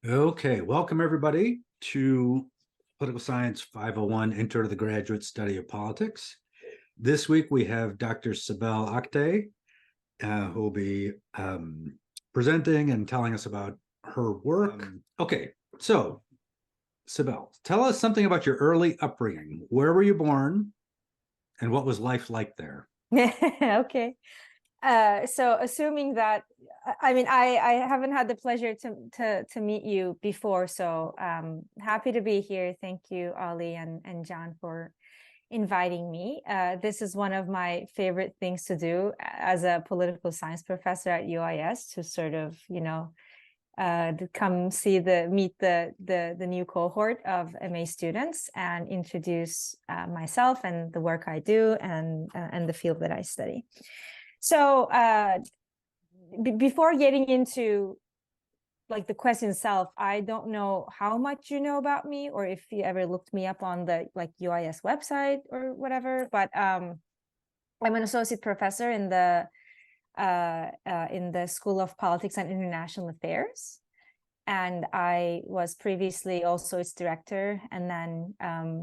Okay, welcome everybody to Political Science 501 Intro to the Graduate Study of Politics. This week we have Dr. Sibel Oktay, who will be presenting and telling us about her work. Okay, so Sibel, tell us something about your early upbringing. Where were you born and what was life like there? Okay. So assuming that, I haven't had the pleasure to meet you before, so happy to be here. Thank you, Ali and John, for inviting me. This is one of my favorite things to do as a political science professor at UIS, to sort of, to come meet the new cohort of MA students and introduce myself and the work I do and the field that I study. So before getting into like the question itself, I don't know how much you know about me or if you ever looked me up on the UIS website or whatever, but I'm an associate professor in the School of Politics and International Affairs. And I was previously also its director. And then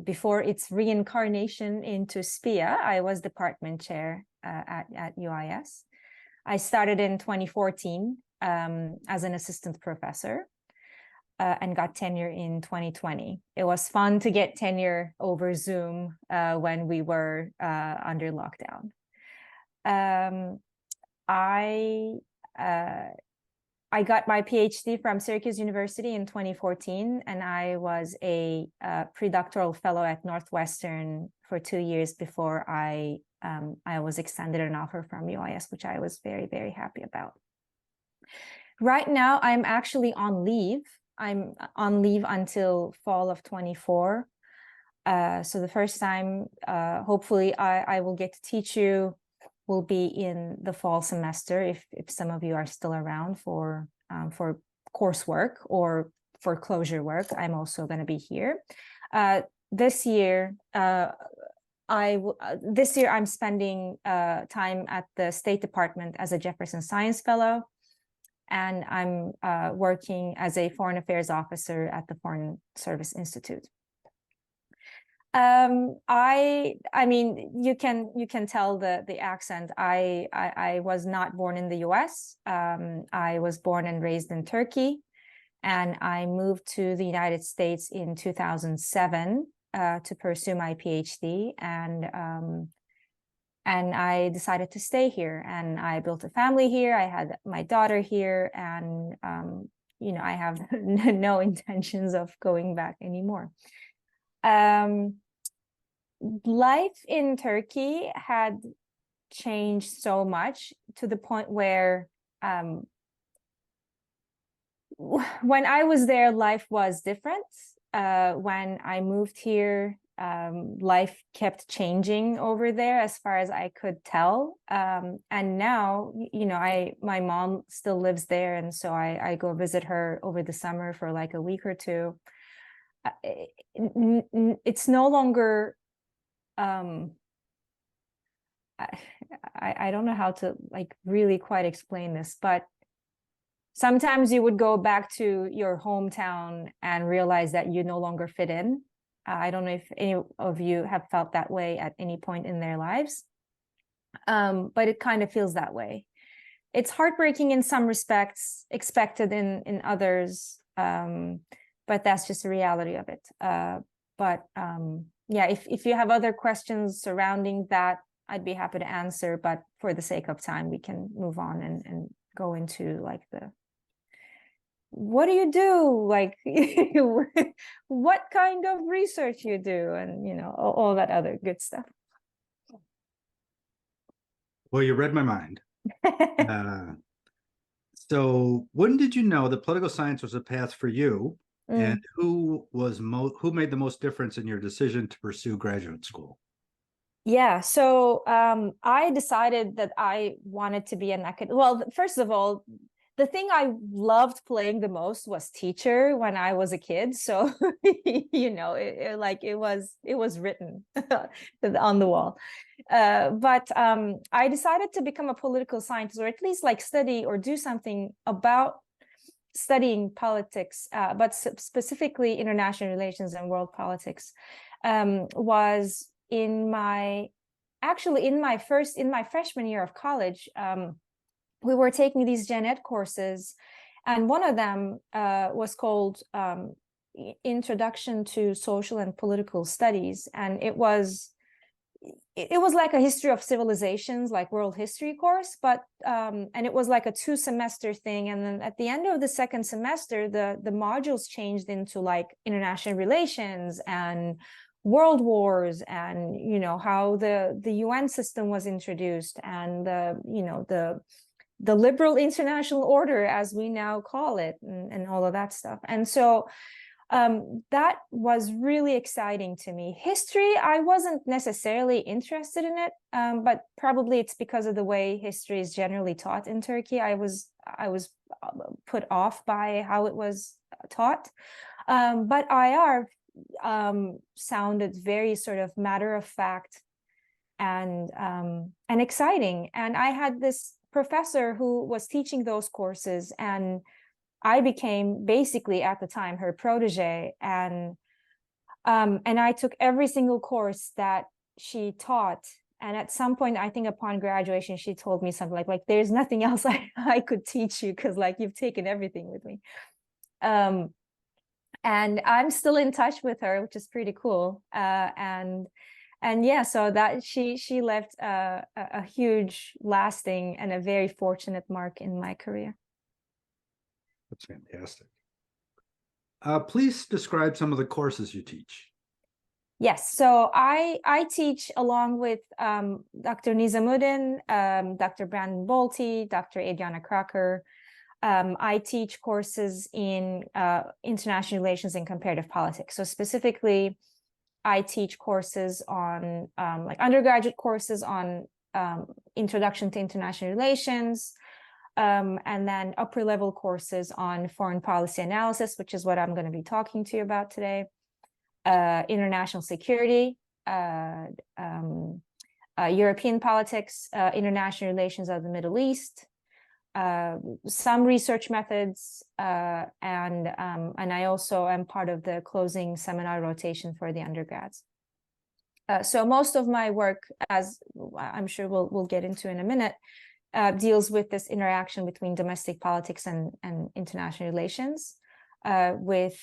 before its reincarnation into SPIA, I was department chair at UIS. I started in 2014 as an assistant professor and got tenure in 2020. It was fun to get tenure over Zoom when we were under lockdown. I got my PhD from Syracuse University in 2014, and I was a predoctoral fellow at Northwestern for 2 years before I was extended an offer from UIS, which I was very, very happy about. Right now, I'm actually on leave. I'm on leave until fall of 24. So the first time, hopefully, I will get to teach you will be in the fall semester if some of you are still around for coursework or for closure work. I'm also going to be here. This year, I'm spending time at the State Department as a Jefferson Science Fellow, and I'm working as a Foreign Affairs Officer at the Foreign Service Institute. I mean, you can tell the accent. I was not born in the US. I was born and raised in Turkey, and I moved to the United States in 2007 to pursue my PhD, and I decided to stay here, and I built a family here. I had my daughter here, and I have no intentions of going back anymore. Life in Turkey had changed so much to the point where when I was there, life was different. When I moved here, life kept changing over there as far as I could tell. And now, my mom still lives there, and so I go visit her over the summer for like a week or two. It's no longer I don't know how to really quite explain this, but sometimes you would go back to your hometown and realize that you no longer fit in. I don't know if any of you have felt that way at any point in their lives, but it kind of feels that way. It's heartbreaking in some respects, expected in others, but that's just the reality of it. Yeah, if you have other questions surrounding that, I'd be happy to answer. But for the sake of time, we can move on and go into what do you do? What kind of research you do, and all that other good stuff. Well, you read my mind. So when did you know that political science was a path for you? And who made the most difference in your decision to pursue graduate school? Yeah, so I decided that I wanted to be an academic. Well, first of all, the thing I loved playing the most was teacher when I was a kid. So it was written on the wall. But I decided to become a political scientist, or at least study or do something about studying politics, but specifically international relations and world politics, was in my freshman year of college. We were taking these gen ed courses, and one of them was called Introduction to Social and Political Studies, and it was like a history of civilizations, like world history course, but and it was like a 2-semester thing. And then at the end of the second semester, the modules changed into like international relations and world wars, and how the UN system was introduced, and the liberal international order, as we now call it, and all of that stuff. And so that was really exciting to me. History, I wasn't necessarily interested in it, but probably it's because of the way history is generally taught in Turkey. I was put off by how it was taught, but IR sounded very sort of matter of fact and exciting. And I had this professor who was teaching those courses, and I became basically at the time her protege, and I took every single course that she taught. And at some point, I think upon graduation, she told me something like there's nothing else I could teach you, because like you've taken everything with me. And I'm still in touch with her, which is pretty cool. And yeah, so that she left a huge, lasting, and a very fortunate mark in my career. That's fantastic. Please describe some of the courses you teach. Yes, so I teach along with Dr. Nizamuddin, Dr. Brandon Bolte, Dr. Adriana Crocker. I teach courses in international relations and comparative politics. So specifically, I teach courses on like undergraduate courses on introduction to international relations, and then upper level courses on foreign policy analysis, which is what I'm going to be talking to you about today, international security, European politics, international relations of the Middle East, some research methods, and I also am part of the closing seminar rotation for the undergrads. So most of my work, as I'm sure we'll get into in a minute, deals with this interaction between domestic politics and international relations, with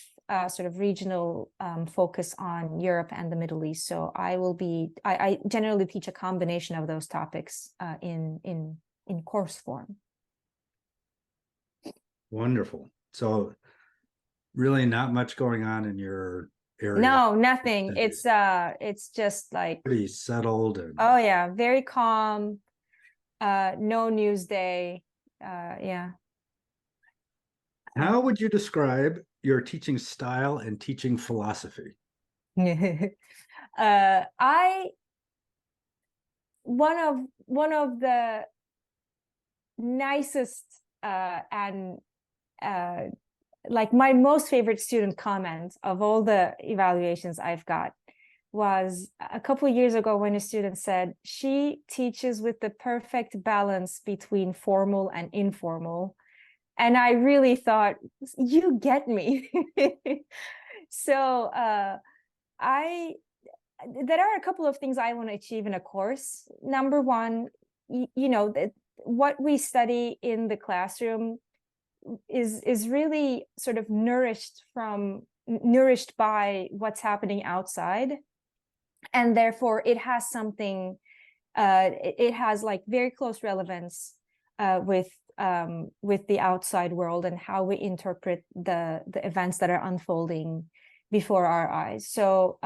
sort of regional focus on Europe and the Middle East. So I generally teach a combination of those topics in course form. Wonderful. So really not much going on in your area. No, nothing. It's just like pretty settled. And... Oh yeah, very calm. No news day. Yeah. How would you describe your teaching style and teaching philosophy? One of the nicest and like my most favorite student comment of all the evaluations I've got was a couple of years ago when a student said she teaches with the perfect balance between formal and informal. And I really thought, you get me. So there are a couple of things I want to achieve in a course. Number one, what we study in the classroom is really sort of nourished by what's happening outside. And therefore it has something, it has like very close relevance with the outside world and how we interpret the events that are unfolding before our eyes. So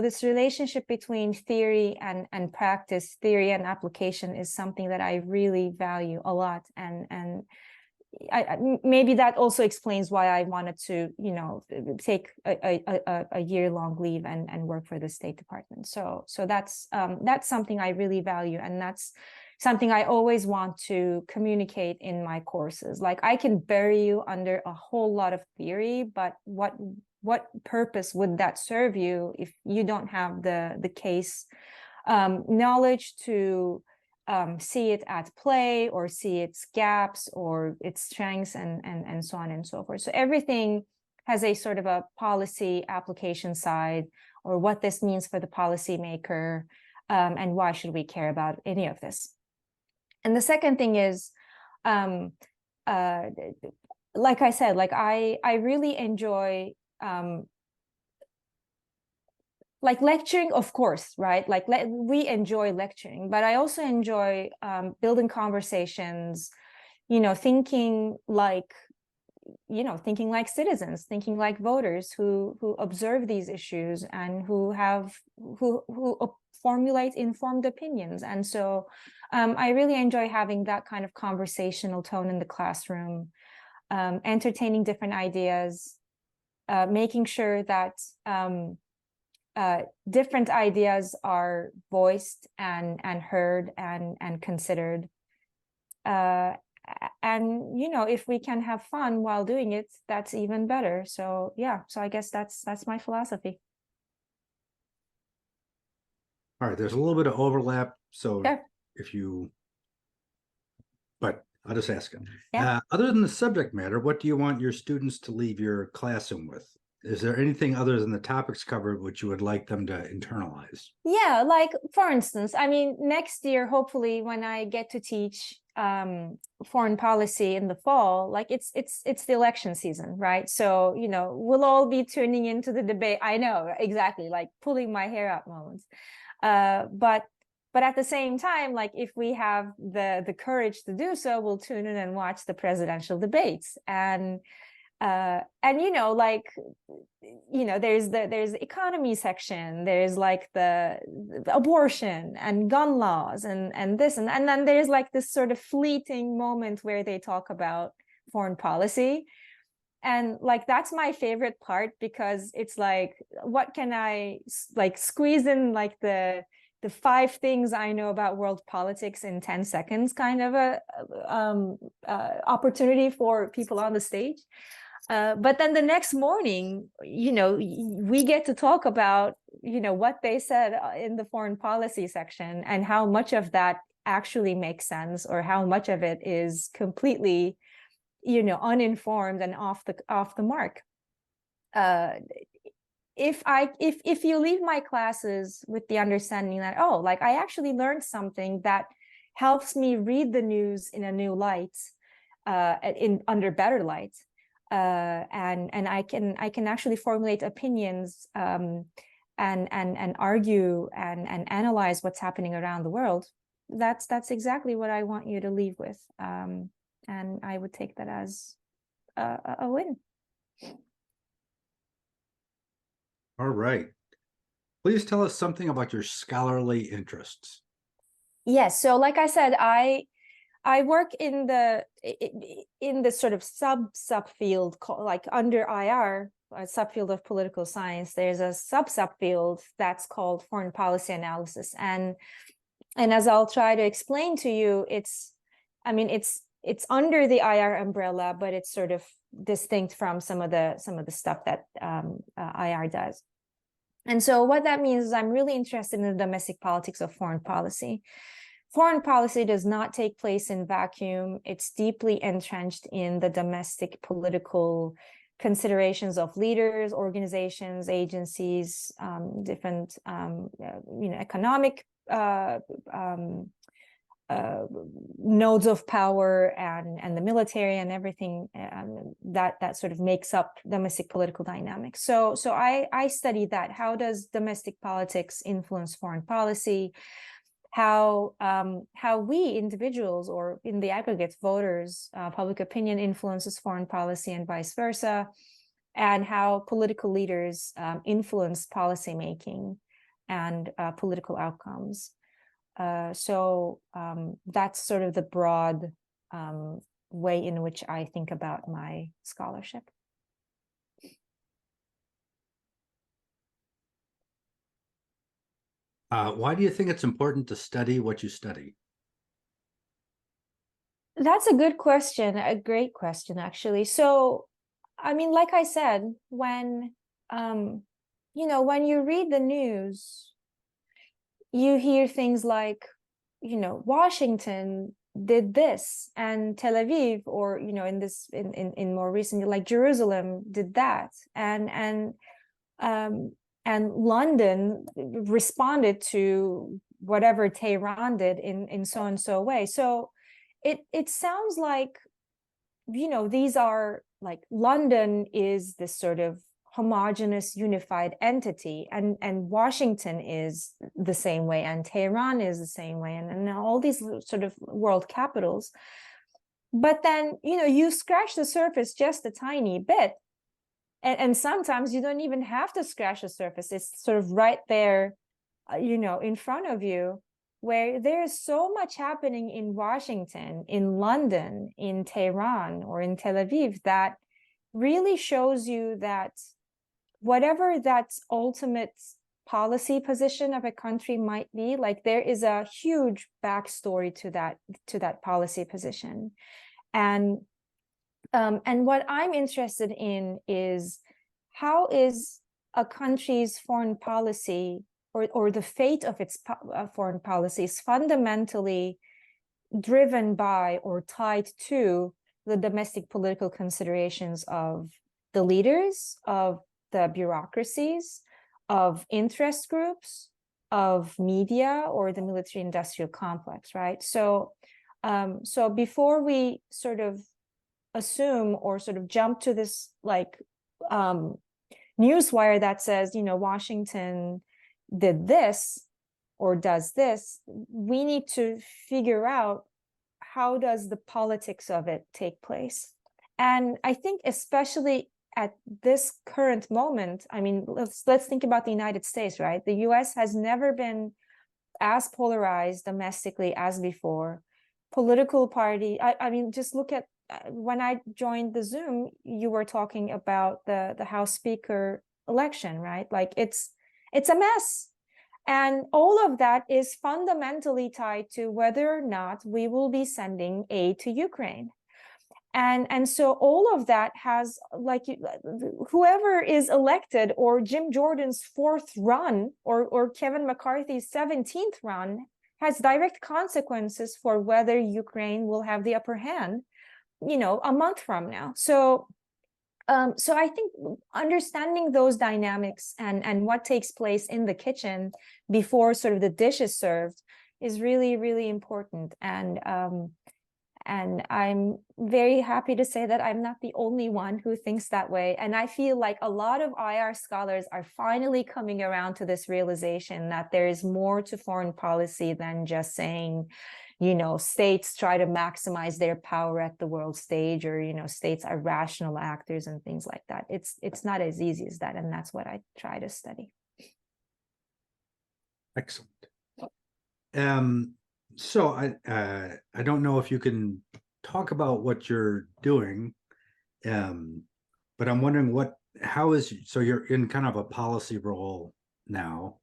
this relationship between theory and practice, theory and application, is something that I really value a lot. And maybe that also explains why I wanted to, take a year-long leave and work for the State Department. So that's something I really value, and that's something I always want to communicate in my courses. Like, I can bury you under a whole lot of theory, but what purpose would that serve you if you don't have the case knowledge to see it at play, or see its gaps or its strengths, and so on and so forth. So everything has a sort of a policy application side, or what this means for the policymaker, and why should we care about any of this. And the second thing is, like I said, like I really enjoy like lecturing, of course, right? Like we enjoy lecturing, but I also enjoy building conversations, thinking like, thinking like citizens, thinking like voters who observe these issues and who formulate informed opinions. And so I really enjoy having that kind of conversational tone in the classroom, entertaining different ideas, making sure that different ideas are voiced and heard and considered. And if we can have fun while doing it, that's even better. So yeah, so I guess that's my philosophy. All right, there's a little bit of overlap, so Sure. but I'll just ask them. Yeah. Other than the subject matter, what do you want your students to leave your classroom with? Is there anything other than the topics covered which you would like them to internalize? Yeah, like for instance, I mean, next year, hopefully, when I get to teach foreign policy in the fall, like it's the election season, right? So we'll all be tuning into the debate. I know, exactly, like pulling my hair out moments. But at the same time, like if we have the courage to do so, we'll tune in and watch the presidential debates. And like there's the economy section, there's like the abortion and gun laws and this, and then there's like this sort of fleeting moment where they talk about foreign policy. And like that's my favorite part, because it's like, what can I like squeeze in, like the 5 things I know about world politics in 10 seconds kind of a opportunity for people on the stage. But then the next morning, we get to talk about, what they said in the foreign policy section, and how much of that actually makes sense, or how much of it is completely, uninformed and off the mark. If you leave my classes with the understanding that, oh, like I actually learned something that helps me read the news in a new light, under better light, and I can actually formulate opinions, and argue and analyze what's happening around the world, that's exactly what I want you to leave with, and I would take that as a win. All right. Please tell us something about your scholarly interests. Yes. So like I said, I work in the sort of subfield like under IR, a subfield of political science. There's a subfield that's called foreign policy analysis. And as I'll try to explain to you, it's under the IR umbrella, but it's sort of distinct from some of the stuff that IR does. And so what that means is I'm really interested in the domestic politics of foreign policy. Foreign policy does not take place in vacuum. It's deeply entrenched in the domestic political considerations of leaders, organizations, agencies, different economic nodes of power, and the military and everything that sort of makes up domestic political dynamics. So I study that. How does domestic politics influence foreign policy? How we individuals, or in the aggregate voters, public opinion influences foreign policy and vice versa, and how political leaders influence policy making and political outcomes. So that's sort of the broad way in which I think about my scholarship. Why do you think it's important to study what you study? That's a good question, a great question, actually. So, I mean, like I said, when when you read the news, you hear things like, Washington did this, and Tel Aviv, or in more recently, like Jerusalem did that, and London responded to whatever Tehran did in so and so way. So it sounds like, these are like, London is this sort of homogenous, unified entity, and Washington is the same way, and Tehran is the same way, and all these sort of world capitals. But then, you scratch the surface just a tiny bit, and sometimes you don't even have to scratch the surface. It's sort of right there, in front of you, where there's so much happening in Washington, in London, in Tehran, or in Tel Aviv, that really shows you that whatever that ultimate policy position of a country might be, like, there is a huge backstory to that policy position. And what I'm interested in is, how is a country's foreign policy, or the fate of its foreign policy, is fundamentally driven by or tied to the domestic political considerations of the leaders, of the bureaucracies, of interest groups, of media, or the military industrial complex, right? So before we sort of assume or sort of jump to this like newswire that says, Washington did this or does this, we need to figure out, how does the politics of it take place? And I think especially at this current moment, I mean, let's think about the United States, right? The US has never been as polarized domestically as before. Political party, I mean, just look at, when I joined the Zoom, you were talking about the House Speaker election, right? Like, it's a mess. And all of that is fundamentally tied to whether or not we will be sending aid to Ukraine. And so all of that has, like, whoever is elected, or Jim Jordan's 4th run, or Kevin McCarthy's 17th run, has direct consequences for whether Ukraine will have the upper hand, a month from now. So I think understanding those dynamics and what takes place in the kitchen before sort of the dish is served is really, really important. And I'm very happy to say that I'm not the only one who thinks that way. And I feel like a lot of IR scholars are finally coming around to this realization that there is more to foreign policy than just saying, states try to maximize their power at the world stage, or, states are rational actors and things like that. It's not as easy as that. And that's what I try to study. Excellent. So I don't know if you can talk about what you're doing, but I'm wondering so you're in kind of a policy role now,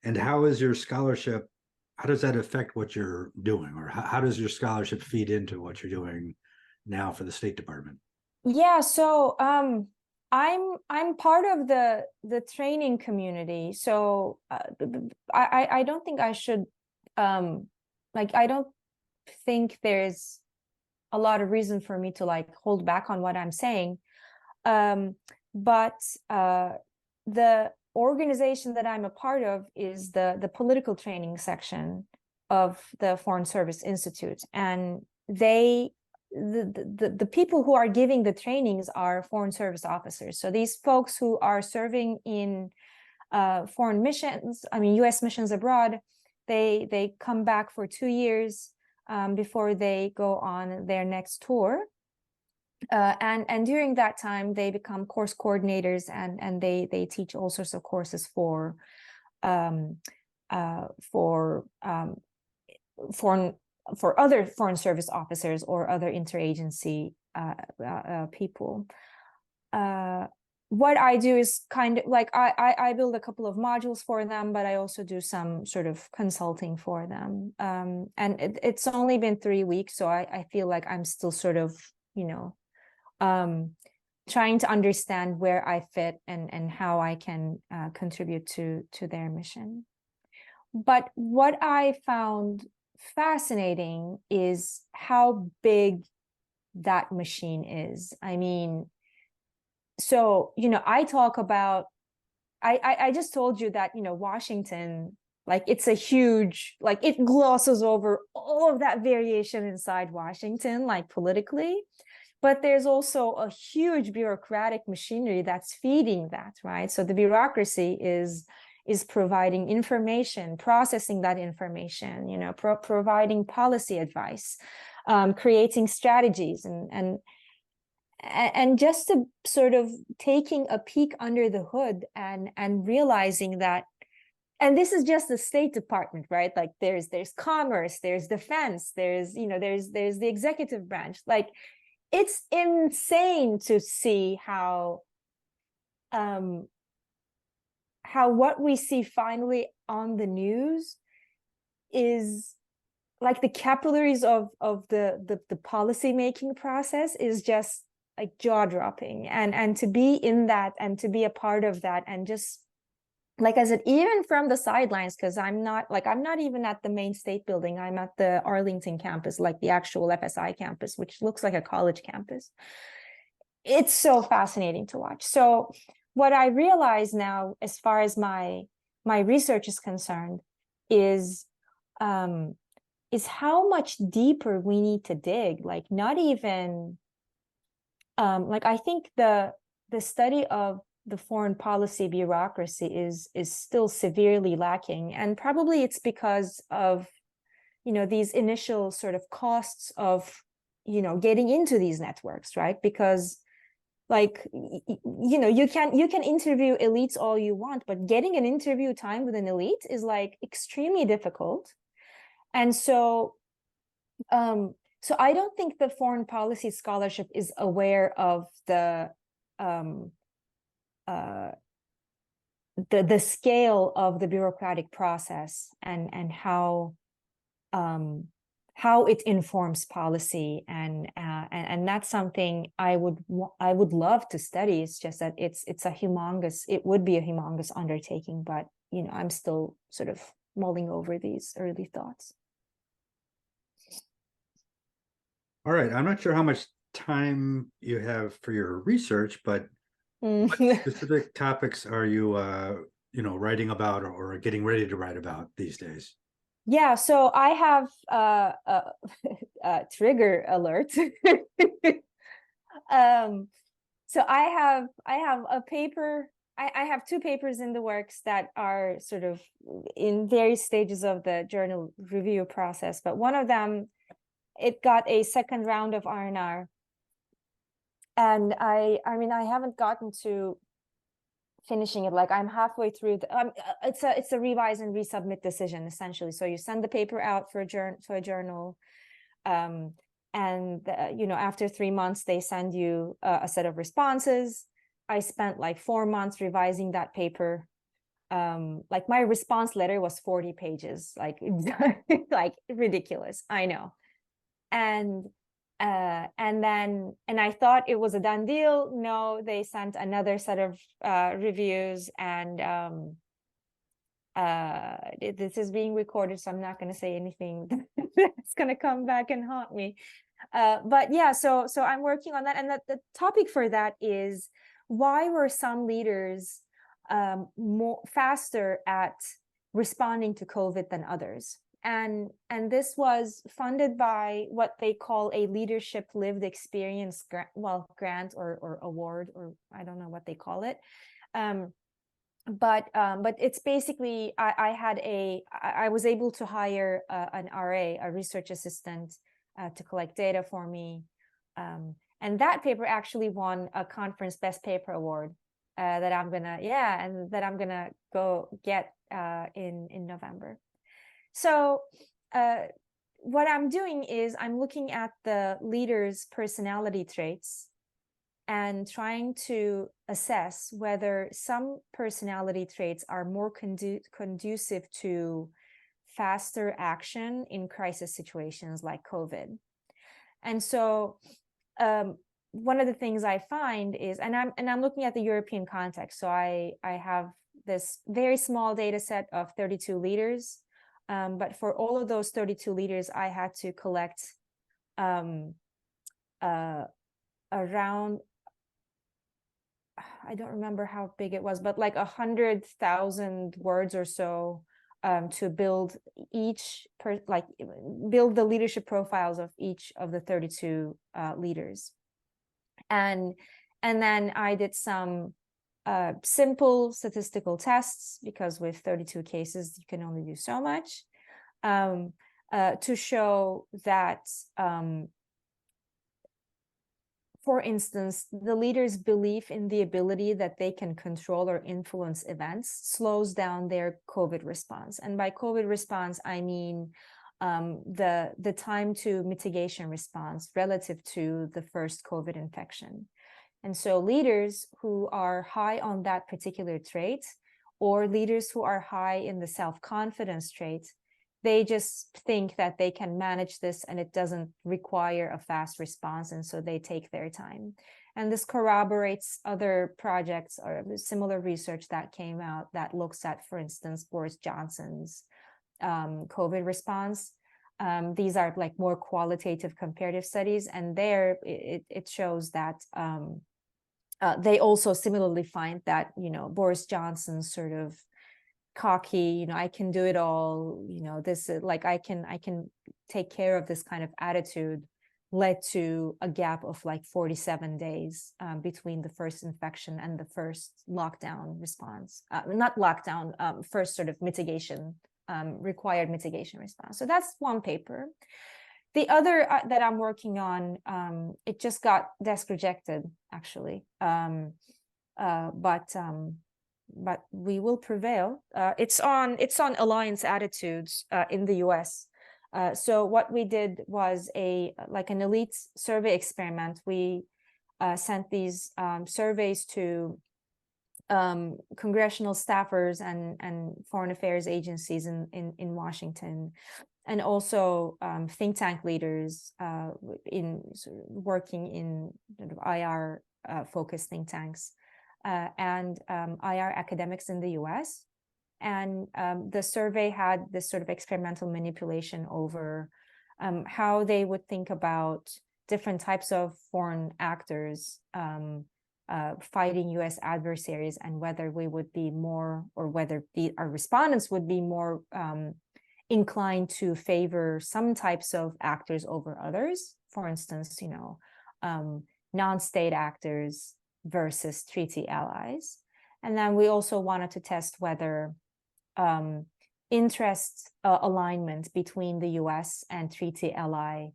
and how is your scholarship, how does that affect what you're doing, or how does your scholarship feed into what you're doing now for the State Department? Yeah, so I'm part of the training community. So I don't think I should I don't think there's a lot of reason for me to hold back on what I'm saying. But the organization that I'm a part of is the political training section of the Foreign Service Institute, and the people who are giving the trainings are foreign service officers. So these folks who are serving in foreign missions, U.S. missions abroad, they come back for 2 years before they go on their next tour. And during that time, they become course coordinators, and they teach all sorts of courses for other foreign service officers or other interagency people. What I do is kind of I build a couple of modules for them, but I also do some sort of consulting for them. And it's only been 3 weeks, so I feel like I'm still sort of, trying to understand where I fit and how I can contribute to their mission. But what I found fascinating is how big that machine is. I mean, so, I talk about, I just told you that, Washington, like it's a huge, like it glosses over all of that variation inside Washington, like politically. But there's also a huge bureaucratic machinery that's feeding that, right? So the bureaucracy is providing information, processing that information, providing policy advice, creating strategies, and just to sort of taking a peek under the hood and realizing that, and this is just the State Department, right? Like there's commerce, there's defense, there's the executive branch. Like it's insane to see how what we see finally on the news is like the capillaries of the policy making process is just like jaw-dropping, and to be in that and to be a part of that, and just like I said, even from the sidelines, because I'm not even at the main state building, I'm at the Arlington campus, like the actual FSI campus, which looks like a college campus. It's so fascinating to watch. So what I realize now, as far as my research is concerned, is how much deeper we need to dig. Like not even like I think the study of the foreign policy bureaucracy is still severely lacking, and probably it's because of these initial sort of costs of getting into these networks, right? Because like you can interview elites all you want, but getting an interview time with an elite is like extremely difficult. And so I don't think the foreign policy scholarship is aware of the scale of the bureaucratic process and how it informs policy, and that's something I would love to study. It's just that it would be a humongous undertaking, but I'm still sort of mulling over these early thoughts. All right. I'm not sure how much time you have for your research, but what specific topics are you, writing about or getting ready to write about these days? Yeah, so I have trigger alert. So I have a paper. I have two papers in the works that are sort of in various stages of the journal review process, but one of them, it got a second round of R&R, and I mean I haven't gotten to finishing it. Like I'm halfway through it's a revise and resubmit decision essentially. So you send the paper out for a journal, and after 3 months they send you a set of responses. I spent like 4 months revising that paper. Like my response letter was 40 pages, like like ridiculous, I know. And I thought it was a done deal. No, they sent another set of reviews, and this is being recorded, so I'm not going to say anything that's going to come back and haunt me. But yeah, so I'm working on that, and the topic for that is why were some leaders faster at responding to COVID than others? And this was funded by what they call a leadership lived experience grant or award, or I don't know what they call it. But it's basically I was able to hire an RA, a research assistant, to collect data for me. And that paper actually won a conference best paper award that I'm gonna go get in November. So what I'm doing is I'm looking at the leaders' personality traits and trying to assess whether some personality traits are more conducive to faster action in crisis situations like COVID. And so one of the things I find is, and I'm looking at the European context. So I have this very small data set of 32 leaders. But for all of those 32 leaders, I had to collect around, I don't remember how big it was, but like 100,000 words or so, to build build the leadership profiles of each of the 32 leaders. And then I did some simple statistical tests, because with 32 cases, you can only do so much, to show that, for instance, the leader's belief in the ability that they can control or influence events slows down their COVID response. And by COVID response, I mean the time to mitigation response relative to the first COVID infection. And so leaders who are high on that particular trait, or leaders who are high in the self-confidence trait, they just think that they can manage this and it doesn't require a fast response, and so they take their time. And this corroborates other projects or similar research that came out that looks at, for instance, Boris Johnson's COVID response. These are like more qualitative comparative studies, and there it shows that they also similarly find that, Boris Johnson's sort of cocky, I can do it all, this is like I can take care of this kind of attitude, led to a gap of like 47 days between the first infection and the first lockdown response, not lockdown, first sort of mitigation, required mitigation response. So that's one paper. The other that I'm working on, it just got desk rejected, actually, but we will prevail. It's on alliance attitudes in the US. So what we did was an elite survey experiment. We sent these surveys to congressional staffers and foreign affairs agencies in Washington, and also think tank leaders working in sort of IR focused think tanks. And IR academics in the US. And the survey had this sort of experimental manipulation over how they would think about different types of foreign actors fighting US adversaries, and whether we would be more, or whether our respondents would be more inclined to favor some types of actors over others. For instance, non-state actors versus treaty allies. And then we also wanted to test whether interest alignment between the US and treaty ally,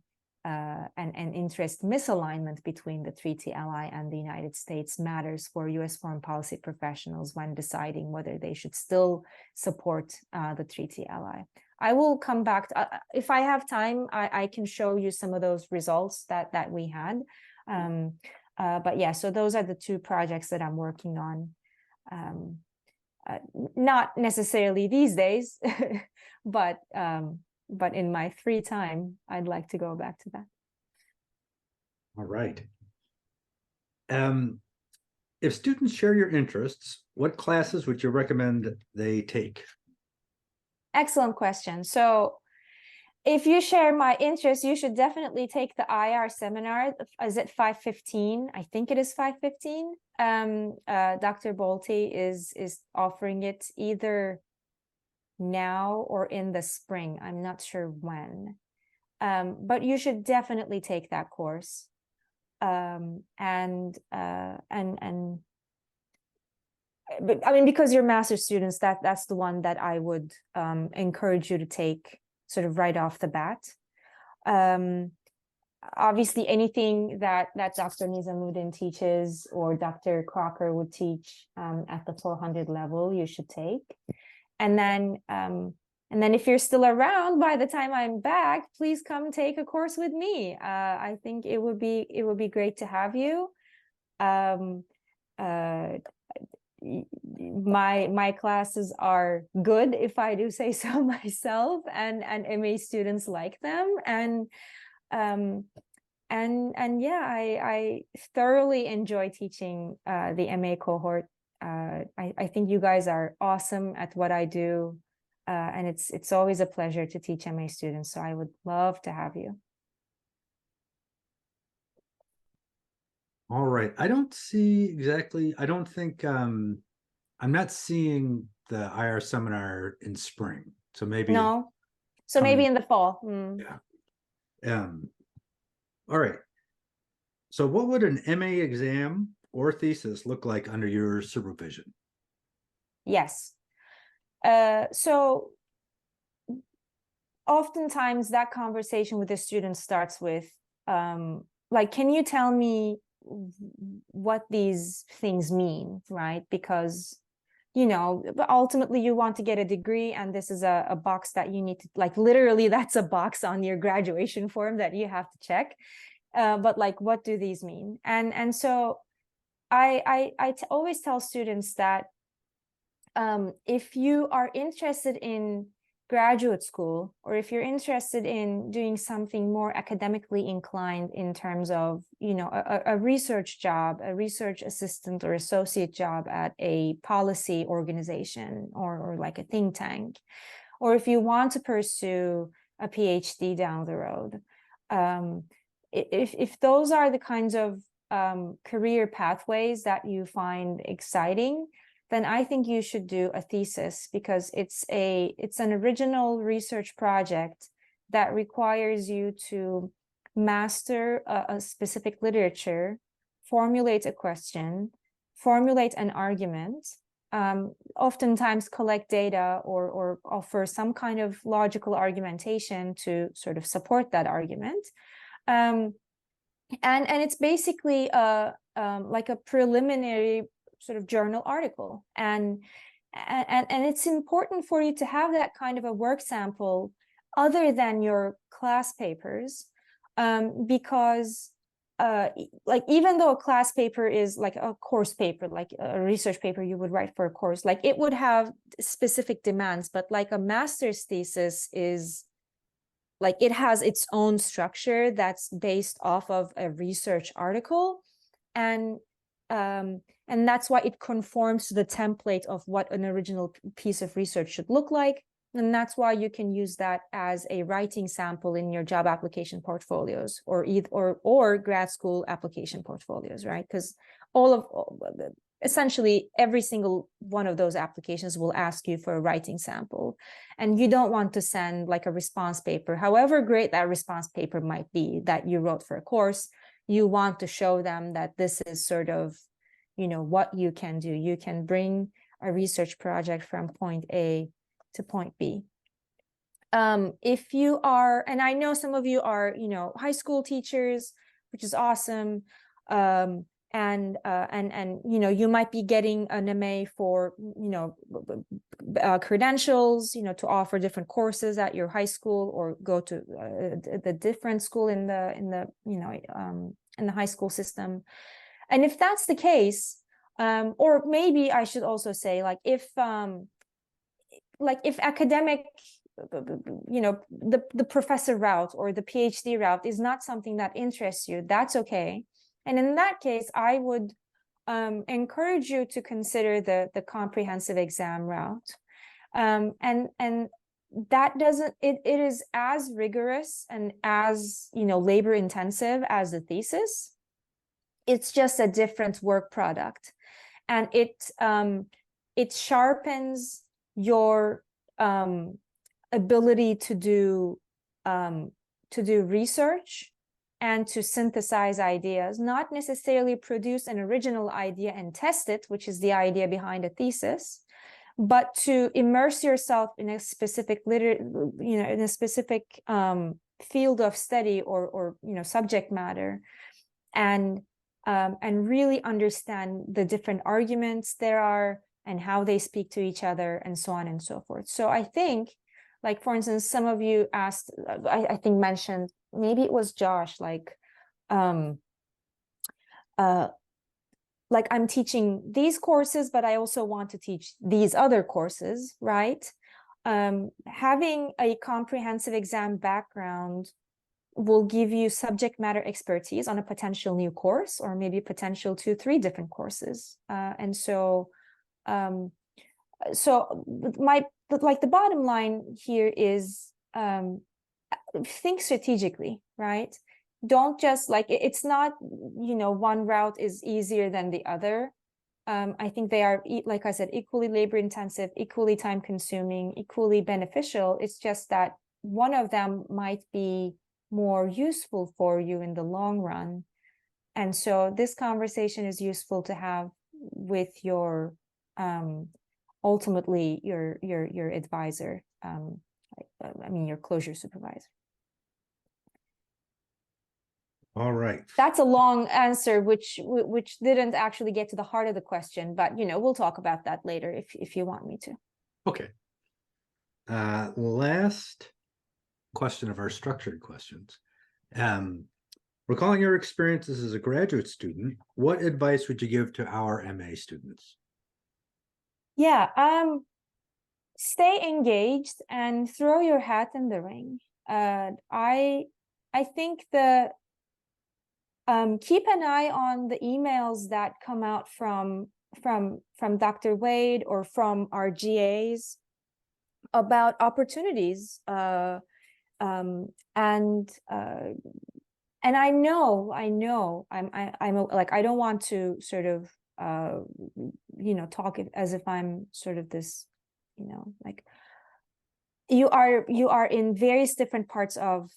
and interest misalignment between the treaty ally and the United States matters for US foreign policy professionals when deciding whether they should still support the treaty ally. I will come back to, if I have time, I can show you some of those results that we had. But yeah, so those are the two projects that I'm working on. Not necessarily these days, but in my free time, I'd like to go back to that. All right. If students share your interests, what classes would you recommend they take? Excellent question. So if you share my interest, you should definitely take the IR seminar. Is it 5:15? I think it is 5:15. Dr. Bolte is offering it either now or in the spring. I'm not sure when. But you should definitely take that course. But I mean, because you're master's students, that's the one that I would encourage you to take sort of right off the bat. Obviously, anything that Dr. Nizamuddin teaches or Dr. Crocker would teach at the 400 level, you should take. And then if you're still around by the time I'm back, please come take a course with me. I think it would be great to have you. My classes are good, if I do say so myself, and MA students like them, and yeah, I thoroughly enjoy teaching the MA cohort. I think you guys are awesome at what I do. and it's always a pleasure to teach MA students. So I would love to have you. All right. I don't see exactly, I don't think I'm not seeing the IR seminar in spring. So maybe it's No, so maybe coming. in the fall. Yeah. All right. So what would an MA exam or thesis look like under your supervision? Yes. So oftentimes that conversation with the student starts with, like, can you tell me what these things mean, right? Because, you know, ultimately you want to get a degree, and this is a box that you need to, like, literally that's a box on your graduation form that you have to check. But like, what do these mean? And so I always tell students that if you are interested in graduate school, or if you're interested in doing something more academically inclined in terms of, you know, a research job, a research assistant or associate job at a policy organization, or like a think tank, or if you want to pursue a PhD down the road, if those are the kinds of career pathways that you find exciting, then I think you should do a thesis, because it's an original research project that requires you to master a specific literature, formulate a question, formulate an argument, oftentimes collect data, or offer some kind of logical argumentation to sort of support that argument. And it's basically like a preliminary sort of journal article, and it's important for you to have that kind of a work sample other than your class papers, because like, even though a class paper is like a course paper, like a research paper you would write for a course, like it would have specific demands, but like a master's thesis is like, it has its own structure that's based off of a research article, and that's why it conforms to the template of what an original piece of research should look like. And that's why you can use that as a writing sample in your job application portfolios, or grad school application portfolios, right? Because essentially every single one of those applications will ask you for a writing sample, and you don't want to send like a response paper, however great that response paper might be that you wrote for a course. You want to show them that this is sort of, you know, what you can do. You can bring a research project from point A to point B. If you are, and I know some of you are, you know, high school teachers, which is awesome. And you know, you might be getting an MA for, you know, credentials, you know, to offer different courses at your high school, or go to the different school in the you know, in the high school system. And if that's the case, or maybe I should also say, like, if academic, you know, the professor route or the PhD route is not something that interests you, that's okay. And in that case, I would encourage you to consider the comprehensive exam route. And that doesn't, it is as rigorous and as, you know, labor intensive as the thesis. It's just a different work product, and it sharpens your ability to do research and to synthesize ideas, not necessarily produce an original idea and test it, which is the idea behind a thesis, but to immerse yourself in a specific in a specific field of study, or you know, subject matter, and really understand the different arguments there are and how they speak to each other, and so on and so forth. So I think, like, for instance, some of you asked, I think mentioned, maybe it was Josh, like I'm teaching these courses, but I also want to teach these other courses, right? Having a comprehensive exam background will give you subject matter expertise on a potential new course, or maybe potential 2-3 different courses. And so, so like the bottom line here is think strategically, right? Don't just like it's not, you know, one route is easier than the other. I think they are, like I said, equally labor intensive, equally time consuming, equally beneficial. It's just that one of them might be more useful for you in the long run. And so this conversation is useful to have with your ultimately your advisor, I mean your closure supervisor. All right. That's a long answer, which didn't actually get to the heart of the question, but you know, we'll talk about that later if you want me to. Okay. Last question of our structured questions. Recalling your experiences as a graduate student, what advice would you give to our MA students? Yeah, stay engaged and throw your hat in the ring. I think the keep an eye on the emails that come out from Dr. Wade or from our GAs about opportunities. And I know I'm like, I don't want to sort of you know, talk as if I'm sort of this, you know, like you are in various different parts of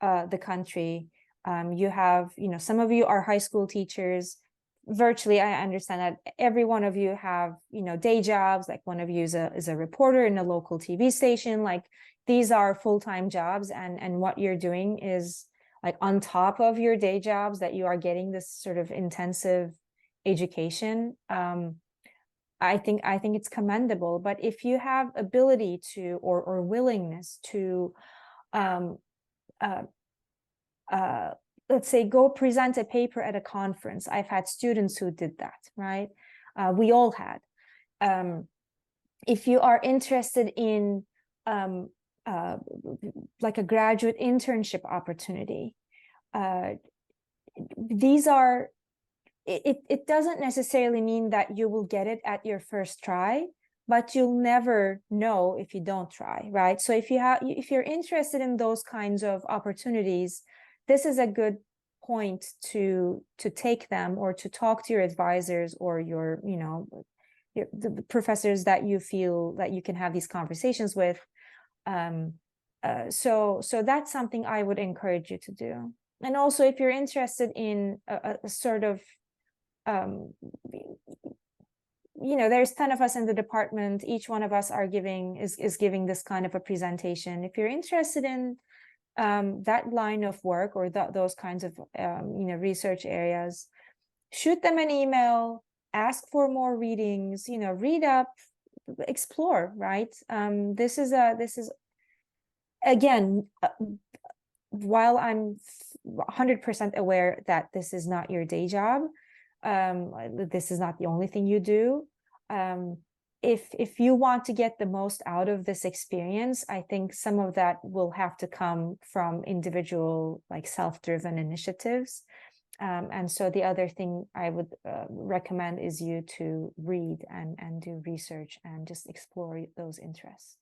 the country. You have, you know, some of you are high school teachers. Virtually, I understand that every one of you have, you know, day jobs. Like one of you is a reporter in a local TV station. Like these are full-time jobs, and what you're doing is like on top of your day jobs that you are getting this sort of intensive education. I think it's commendable. But if you have ability to or willingness to let's say go present a paper at a conference. I've had students who did that, right? We all had. If you are interested in like a graduate internship opportunity, these are, it doesn't necessarily mean that you will get it at your first try, but you'll never know if you don't try, right? So if you're interested in those kinds of opportunities, this is a good point to take them, or to talk to your advisors or your, you know, the professors that you feel that you can have these conversations with. So that's something I would encourage you to do. And also, if you're interested in a sort of, you know, there's 10 of us in the department. Each one of us is giving this kind of a presentation. If you're interested in that line of work or those kinds of you know, research areas, shoot them an email, ask for more readings, you know, read up, explore, right? This is again, while I'm 100% aware that this is not your day job, this is not the only thing you do. If you want to get the most out of this experience, I think some of that will have to come from individual, like self-driven initiatives. And so the other thing I would recommend is you to read and do research and just explore those interests.